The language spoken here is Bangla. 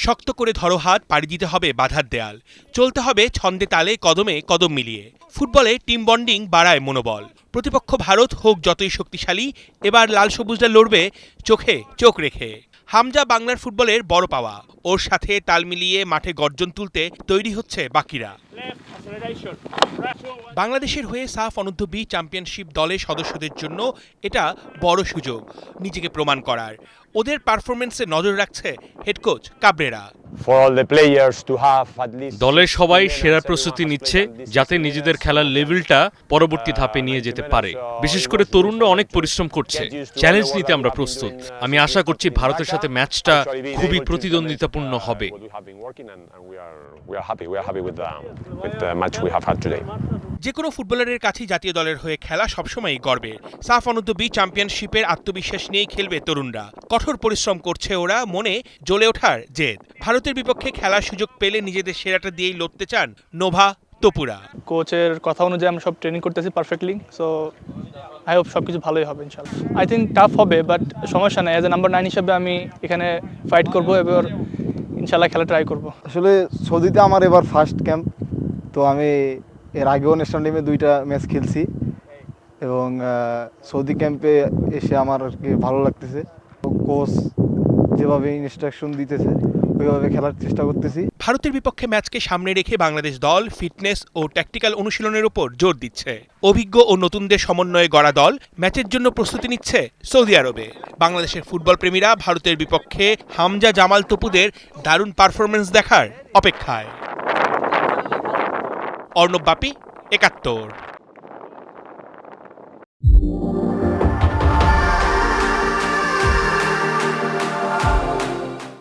শক্ত করে ধরো হাত, পাড়ি দিতে হবে বাধার দেয়াল, চলতে হবে ছন্দে তালে কদমে কদম মিলিয়ে। ফুটবলে টিম বন্ডিং বাড়ায় মনোবল। প্রতিপক্ষ ভারত হোক যতই শক্তিশালী, এবার লাল সবুজরা লড়বে চোখে চোখ রেখে। হামজা বাংলার ফুটবলের বড় পাওয়া, ওর সাথে তাল মিলিয়ে মাঠে গর্জন তুলতে তৈরি হচ্ছে বাকিরা। বাংলাদেশের হয়ে সাফ অনূর্ধ্ব-20 চ্যাম্পিয়নশিপ দলের সদস্যদের জন্য এটা বড় সুযোগ নিজেকে প্রমাণ করার। ওদের পারফরমেন্সে নজর রাখছে হেড কোচ কাবরেরা। দলের সবাই সেরা প্রস্তুতি নিচ্ছে যাতে নিজেদের খেলার লেভেলটা পরবর্তী ধাপে নিয়ে যেতে পারে। বিশেষ করে তরুণরা অনেক পরিশ্রম করছে। চ্যালেঞ্জ নিতে আমরা প্রস্তুত। আমি আশা করছি ভারতের সাথে ম্যাচটা খুবই প্রতিদ্বন্দ্বিতাপূর্ণ হবে। যে কোনো ফুটবলারের কাছেই জাতীয় দলের হয়ে খেলা সবসময়ই গর্বের। সাফ অনূর্ধ্ব-20 চ্যাম্পিয়নশিপের আত্মবিশ্বাস নিয়েই খেলবে তরুণরা। কঠোর পরিশ্রম করছে ওরা, মনে জ্বলে ওঠার জেদ। ভারতের বিপক্ষে খেলার সুযোগ পেলে নিজেদের সেরাটা দিয়েই লড়তে চান নোভা, তপুরা। কোচের কথা অনুযায়ী আমরা সব ট্রেনিং করতেছি পারফেক্টলি, সো আই হোপ সবকিছু ভালোই হবে ইনশাআল্লাহ। আই থিঙ্ক টাফ হবে, বাট সমস্যা নেই। অ্যাজ এ নাম্বার 9 হিসেবে আমি এখানে ফাইট করবো, এবার ইনশাআল্লাহ খেলা ট্রাই করবো। আসলে সৌদিতে আমার এবার ফার্স্ট ক্যাম্প, তো আমি এর আগেও ন্যাশনাল টিমে 2টা ম্যাচ খেলছি এবং সৌদি ক্যাম্পে এসে আমার আর কি ভালো লাগতেছে। কোচ যেভাবে ইনস্ট্রাকশন দিতেছে ওইভাবে খেলার চেষ্টা করতেছি। ভারতের বিপক্ষে ম্যাচকে সামনে রেখে বাংলাদেশ দল ফিটনেস ও ট্যাকটিক্যাল অনুশীলনের উপর জোর দিচ্ছে। অভিজ্ঞ ও নতুনদের সমন্বয়ে গড়া দল ম্যাচের জন্য প্রস্তুতি নিচ্ছে সৌদি আরবে। বাংলাদেশের ফুটবল প্রেমীরা ভারতের বিপক্ষে হামজা, জামাল, তপুদের দারুণ পারফরমেন্স দেখার অপেক্ষায়। অর্ণব বাপি, ৭১।